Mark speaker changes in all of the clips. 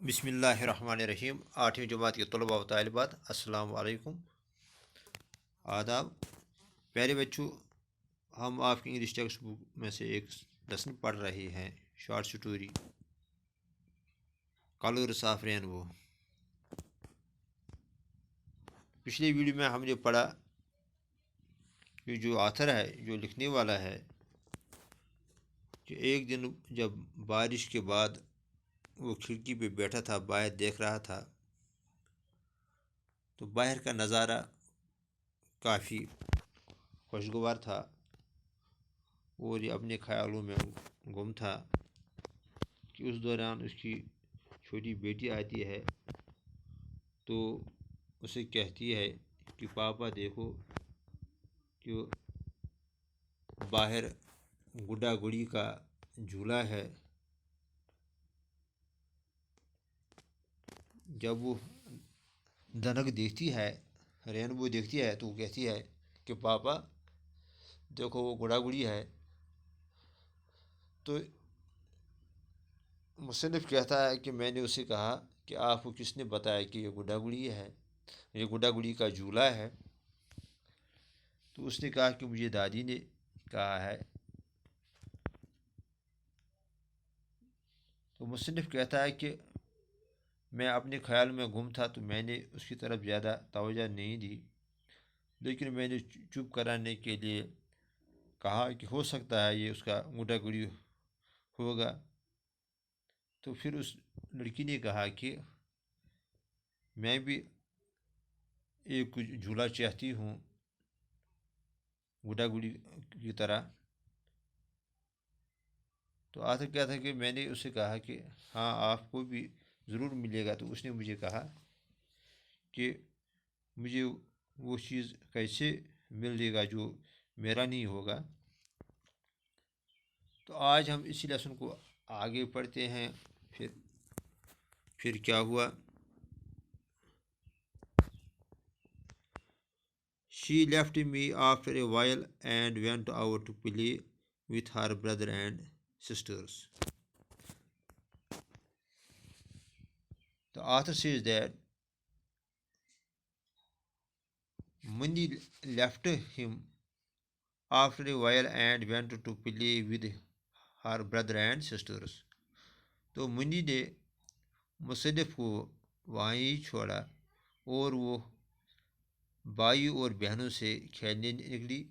Speaker 1: بسم اللہ الرحمن الرحیم 8ویں جماعت کے طلباء و طالبات السلام علیکم آداب پیارے بچوں، ہم آپ کی انگلش ٹیکسٹ بک میں سے ایک لیسن پڑھ رہے ہیں، short story colours of Rainbow. پچھلے ویڈیو میں ہم نے پڑھا کہ جو آتھر ہے، جو لکھنے والا ہے، کہ ایک دن جب بارش کے بعد وہ کھڑکی پہ بیٹھا تھا، باہر دیکھ رہا تھا، تو باہر کا نظارہ کافی خوشگوار تھا اور یہ اپنے خیالوں میں گم تھا کہ اس دوران اس کی چھوٹی بیٹی آتی ہے تو اسے کہتی ہے کہ پاپا دیکھو کہ باہر گڈا گڑی کا جھولا ہے۔ جب وہ دنک دیکھتی ہے، رینبو دیکھتی ہے، تو وہ کہتی ہے کہ پاپا دیکھو وہ گڈا گڑی ہے۔ تو مصنف کہتا ہے کہ میں نے اسے کہا کہ آپ کو کس نے بتایا کہ یہ گڈا گڑی ہے، یہ گڈا گڑی کا جھولا ہے؟ تو اس نے کہا کہ مجھے دادی نے کہا ہے۔ تو مصنف کہتا ہے کہ میں اپنے خیال میں گم تھا تو میں نے اس کی طرف زیادہ توجہ نہیں دی، لیکن میں نے چپ کرانے کے لیے کہا کہ ہو سکتا ہے یہ اس کا گڈا گڑی ہوگا۔ تو پھر اس لڑکی نے کہا کہ میں بھی ایک جھولا چاہتی ہوں گڈا گڑی کی طرح۔ تو آخر کیا تھا کہ میں نے اسے کہا کہ ہاں آپ کو بھی ضرور ملے گا۔ تو اس نے مجھے کہا کہ مجھے وہ چیز کیسے مل جائے گا جو میرا نہیں ہوگا۔ تو آج ہم اسی لیسن کو آگے پڑھتے ہیں۔ پھر کیا ہوا؟ She left me after a while and went out to play with her brother and sisters. The author says that Mundi left him after a while and went to play with her brother and sisters. تو منی نے مصنف کو وہیں ہی چھوڑا اور وہ بھائی اور بہنوں سے کھیلنے نکلی۔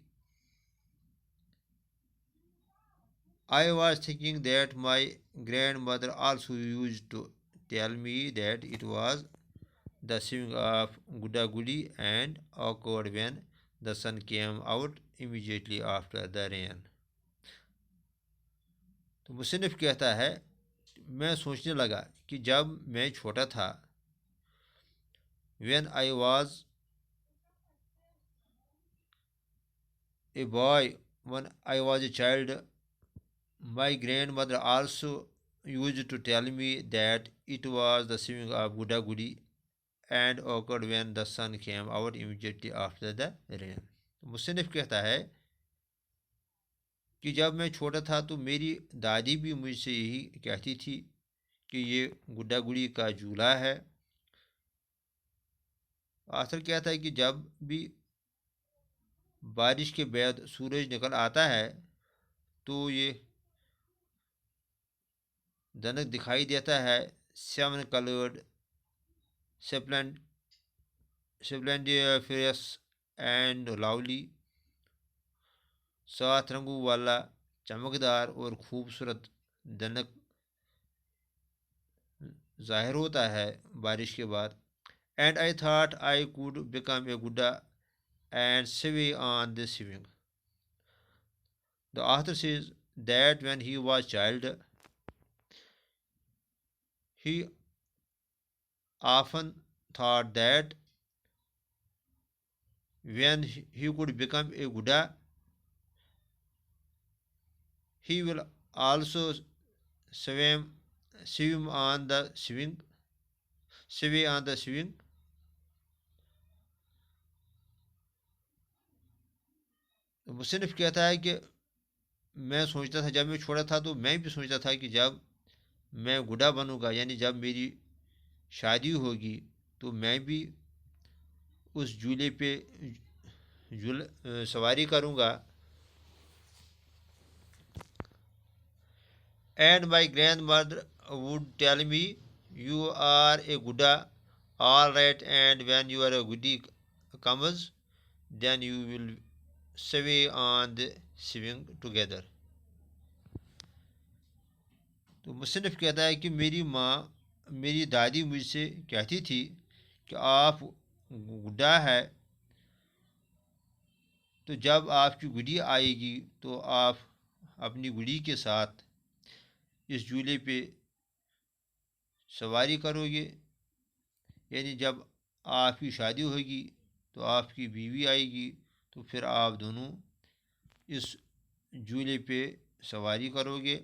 Speaker 1: I was thinking that my grandmother also used to tell me that it was the swing of Gudda Gudi and occurred when the sun came out immediately after the rain. تو مصنف کہتا ہے میں سوچنے لگا کہ جب میں چھوٹا تھا، when I was a boy, when I was a child, my grandmother also used to tell me that it was the swing of Gudda Gudi and occurred when the sun came out immediately after the rain. مصنف کہتا ہے کہ جب میں چھوٹا تھا تو میری دادی بھی مجھ سے یہی کہتی تھی کہ یہ گڈا گڑی کا جھولا ہے۔ آخر کیا تھا کہ جب بھی بارش کے بعد سورج نکل آتا ہے تو یہ دنک دکھائی دیتا ہے، 7 colored splendiferous and lovely، 7 رنگوں والا چمکدار اور خوبصورت دنک ظاہر ہوتا ہے بارش کے بعد۔ And I thought I could become a Gudda and sway on the swing. The author says that when he was a child, he often thought that when he could become a Gudda, he will also swim on the swing, sway on the swing. مصنف کہتا ہے کہ میں سوچتا تھا، جب میں چھوٹا تھا تو میں بھی سوچتا تھا کہ جب میں گڈا بنوں گا، یعنی جب میری شادی ہوگی تو میں بھی اس جھولے پہ سواری کروں گا. And my grand mother would tell me you are a گڈا all right and when you are a گڈی comes then you will sway on the swing together. تو مصنف کہتا ہے کہ میری دادی مجھ سے کہتی تھی کہ آپ گڈا ہے تو جب آپ کی گڈی آئے گی تو آپ اپنی گڈی کے ساتھ اس جھولے پہ سواری کرو گے. یعنی جب آپ کی شادی ہوگی تو آپ کی بیوی آئے گی تو پھر آپ دونوں اس جھولے پہ سواری کرو گے.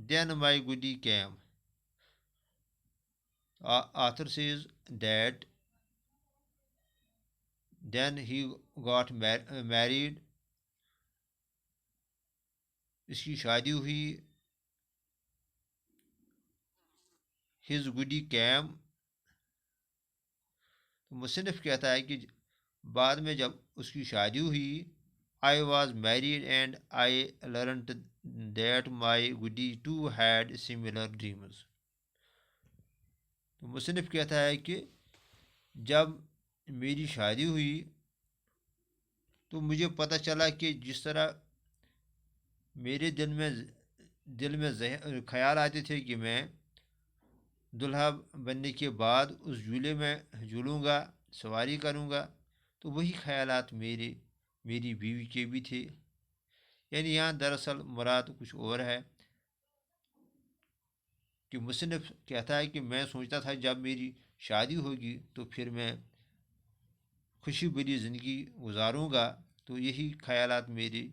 Speaker 1: دین مائی گڈی came. Author says that then he got married. اس کی شادی ہوئی. ہز گڈی کیم. مصنف کہتا ہے کہ بعد میں جب اس کی شادی ہوئی I was married and I learnt that my گڈی ٹو ہیڈ سملر ڈریمز. مصنف کہتا ہے کہ جب میری شادی ہوئی تو مجھے پتہ چلا کہ جس طرح میرے دل میں خیال آتے تھے کہ میں دلہا بننے کے بعد اس جھولے میں جھولوں گا، سواری کروں گا، تو وہی خیالات میری بیوی کے بھی تھے. یعنی یہاں دراصل مراد کچھ اور ہے کہ مصنف کہتا ہے کہ میں سوچتا تھا جب میری شادی ہوگی تو پھر میں خوشی بھری زندگی گزاروں گا. تو یہی خیالات میری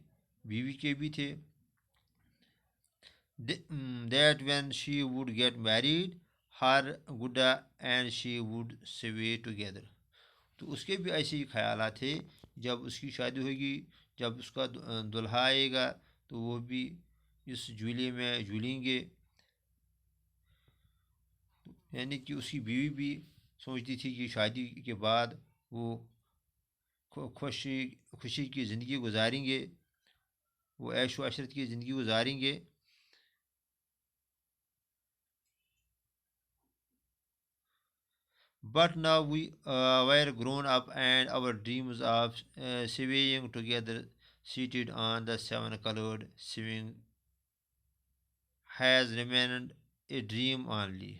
Speaker 1: بیوی کے بھی تھے. That when she would get married her گڈا and she would sway together. تو اس کے بھی ایسے ہی خیالات تھے جب اس کی شادی ہوگی، جب اس کا دلہا آئے گا تو وہ بھی اس جھولے میں جھولیں گے. یعنی کہ اس کی بیوی بھی سوچتی تھی کہ شادی کے بعد وہ خوشی کی زندگی گزاریں گے، وہ عیش و عشرت کی زندگی گزاریں گے. But now we were grown up and our dreams of swaying together seated on the seven-colored swing has remained a dream only.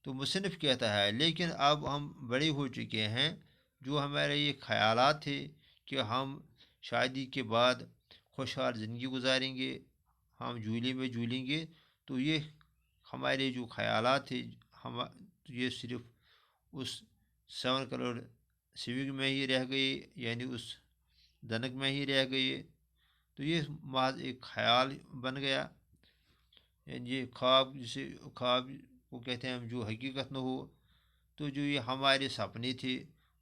Speaker 1: تو مصنف کہتا ہے لیکن اب ہم بڑے ہو چکے ہیں، جو ہمارے یہ خیالات تھے کہ ہم شادی کے بعد خوشحال زندگی گزاریں گے، ہم جھولے میں جھولیں گے، تو یہ ہمارے جو خیالات تھے یہ صرف اس سیون کلر سوئنگ میں ہی رہ گئے، یعنی اس دنک میں ہی رہ گئے. تو یہ محض ایک خیال بن گیا. یعنی یہ خواب وہ کہتے ہیں ہم جو حقیقت نہ ہو. تو جو یہ ہمارے سپنے تھے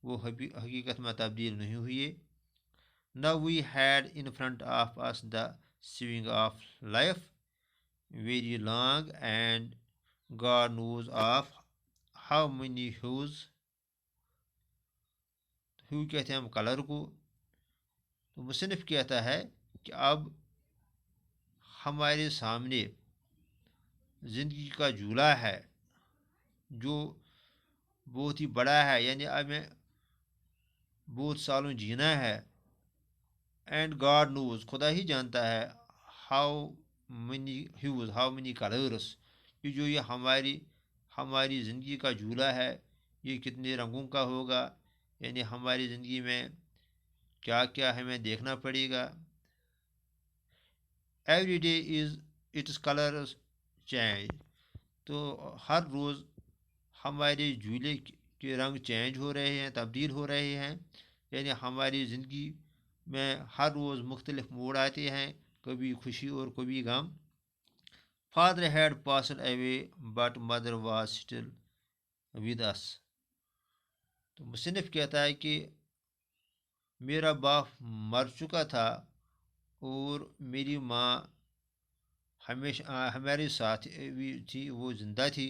Speaker 1: وہ حقیقت میں تبدیل نہیں ہوئے. Now we had in front of us the swing of life, very long and God knows of how many hues. Have کہتے ہیں ہم کلر کو. تو مصنف کہتا ہے کہ اب ہمارے سامنے زندگی کا جھولا ہے جو بہت ہی بڑا ہے، یعنی ہمیں بہت سالوں جینا ہے. اینڈ گاڈ نوز، خدا ہی جانتا ہے، ہاؤ منی کلرس، یہ ہماری زندگی کا جھولا ہے یہ کتنے رنگوں کا ہوگا. یعنی ہماری زندگی میں کیا کیا ہمیں دیکھنا پڑے گا. Every day is its colours change. تو ہر روز ہمارے جھولے کے رنگ چینج ہو رہے ہیں، تبدیل ہو رہے ہیں. یعنی ہماری زندگی میں ہر روز مختلف موڑ آتے ہیں، کبھی خوشی اور کبھی غم. Father had passed away but mother was still with us. تو مصنف کہتا ہے کہ میرا باپ مر چکا تھا اور میری ماں ہمیشہ ہمارے ساتھ بھی تھی، وہ زندہ تھی.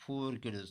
Speaker 1: 4 kids।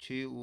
Speaker 1: 6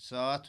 Speaker 1: 7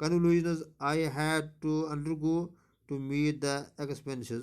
Speaker 1: conclusions I had to undergo to meet the expenses।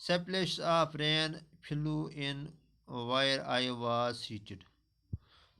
Speaker 1: Splashes of rain flew in where I was seated।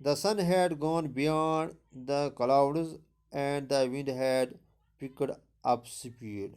Speaker 1: The sun had gone beyond the clouds and the wind had picked up speed।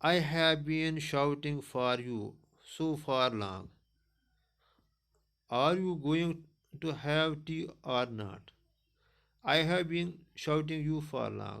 Speaker 1: I have been shouting for you so far long. Are you going to have tea or not? I have been shouting you for long।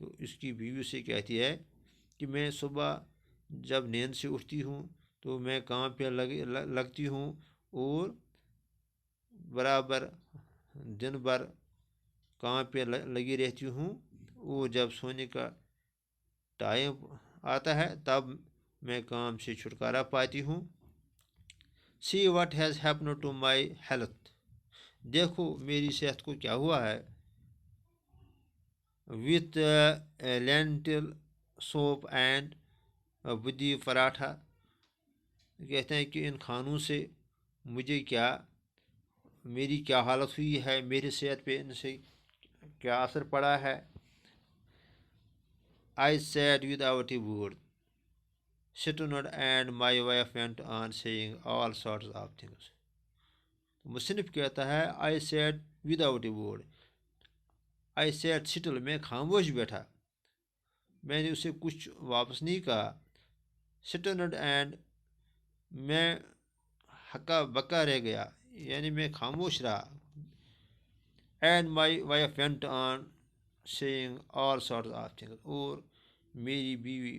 Speaker 1: تو اس کی بیوی سے کہتی ہے کہ میں صبح جب نیند سے اٹھتی ہوں تو میں کام پہ لگتی ہوں اور برابر دن بھر کام پہ لگی رہتی ہوں، اور جب سونے کا ٹائم آتا ہے تب میں کام سے چھٹکارا پاتی ہوں۔ See what has happened to my health, دیکھو میری صحت کو کیا ہوا ہے۔ وتھ لینٹل سوپ اینڈ بدی پراٹھا، کہتے ہیں کہ ان کھانوں سے مجھے میری کیا حالت ہوئی ہے، میری صحت پہ ان سے کیا اثر پڑا ہے۔ I said without a word, sitted and my wife went on saying all sorts of things. مصنف کہتا ہے I said without a word. I said still، میں خاموش بیٹھا، میں نے اسے کچھ واپس نہیں کہا۔ sitted and میں ہکا بکا رہ گیا، یعنی میں خاموش رہا۔ and my wife went on saying all sorts of things، اور میری بیوی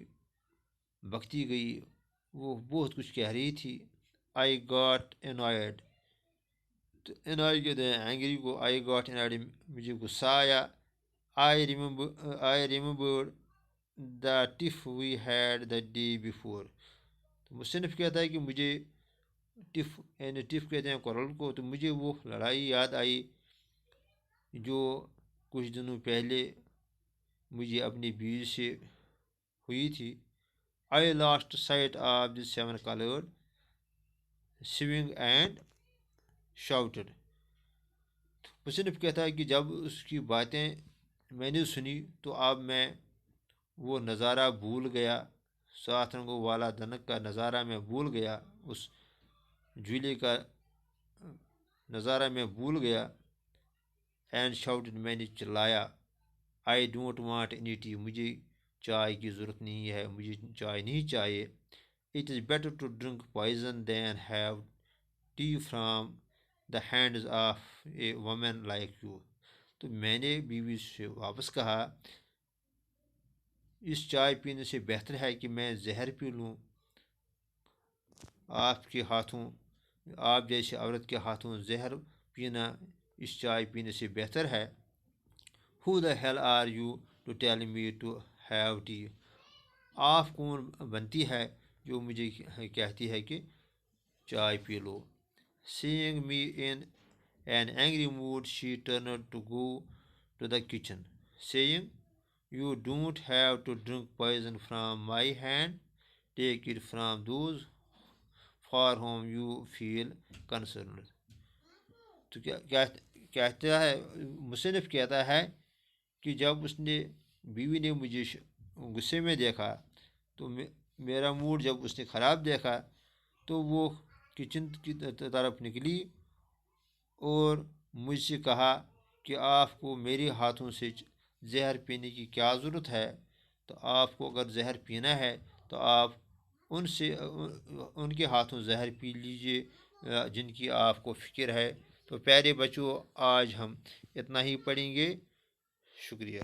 Speaker 1: بکتی گئی، وہ بہت کچھ کہہ رہی تھی۔ I got annoyed، تو annoyed کہتے ہیں اینگری کو، I got annoyed، مجھے غصہ آیا۔ I remembered the tiff we had the day before، تو مصنف کہتا ہے کہ مجھے ٹف، یعنی ٹف کہتے ہیں قرل کو، تو مجھے وہ لڑائی یاد آئی جو کچھ دنوں پہلے مجھے اپنی بیوی سے ہوئی تھی۔ I lost sight of the 7 colored swing and shouted، مصنف کہتا ہے کہ جب اس کی باتیں میں نے سنی تو اب میں وہ نظارہ بھول گیا، 7 رنگوں والا دنک کا نظارہ میں بھول گیا، اس جھولے کا نظارہ میں بھول گیا۔ اینڈ شاؤٹڈ، میں نے چلایا۔ I don't want any tea، مجھے چائے کی ضرورت نہیں ہے، مجھے چائے نہیں چاہیے۔ It is better to drink poison than have tea from the hands of a woman like you، تو میں نے بیوی سے واپس کہا اس چائے پینے سے بہتر ہے کہ میں زہر پی لوں، آپ کے ہاتھوں، آپ جیسے عورت کے ہاتھوں زہر پینا اس چائے پینے سے بہتر ہے۔ Who the hell are you to tell me to have tea، آپ کون بنتی ہے جو مجھے کہتی ہے کہ چائے پی لو۔ Seeing me in an angry mood she turned to go to the kitchen saying you don't have to drink poison from my hand، take it from those for whom you feel concerned۔ تو کہتا ہے، مصنف کہتا ہے کہ جب اس نے بیوی نے مجھے غصے میں دیکھا تو میرا موڈ جب اس نے خراب دیکھا تو وہ کچن کی طرف نکلی اور مجھ سے کہا کہ آپ کو میرے ہاتھوں سے زہر پینے کی کیا ضرورت ہے، تو آپ کو اگر زہر پینا ہے تو آپ ان کے ہاتھوں زہر پی لیجئے جن کی آپ کو فکر ہے۔ تو پیارے بچوں، آج ہم اتنا ہی پڑھیں گے، شکریہ۔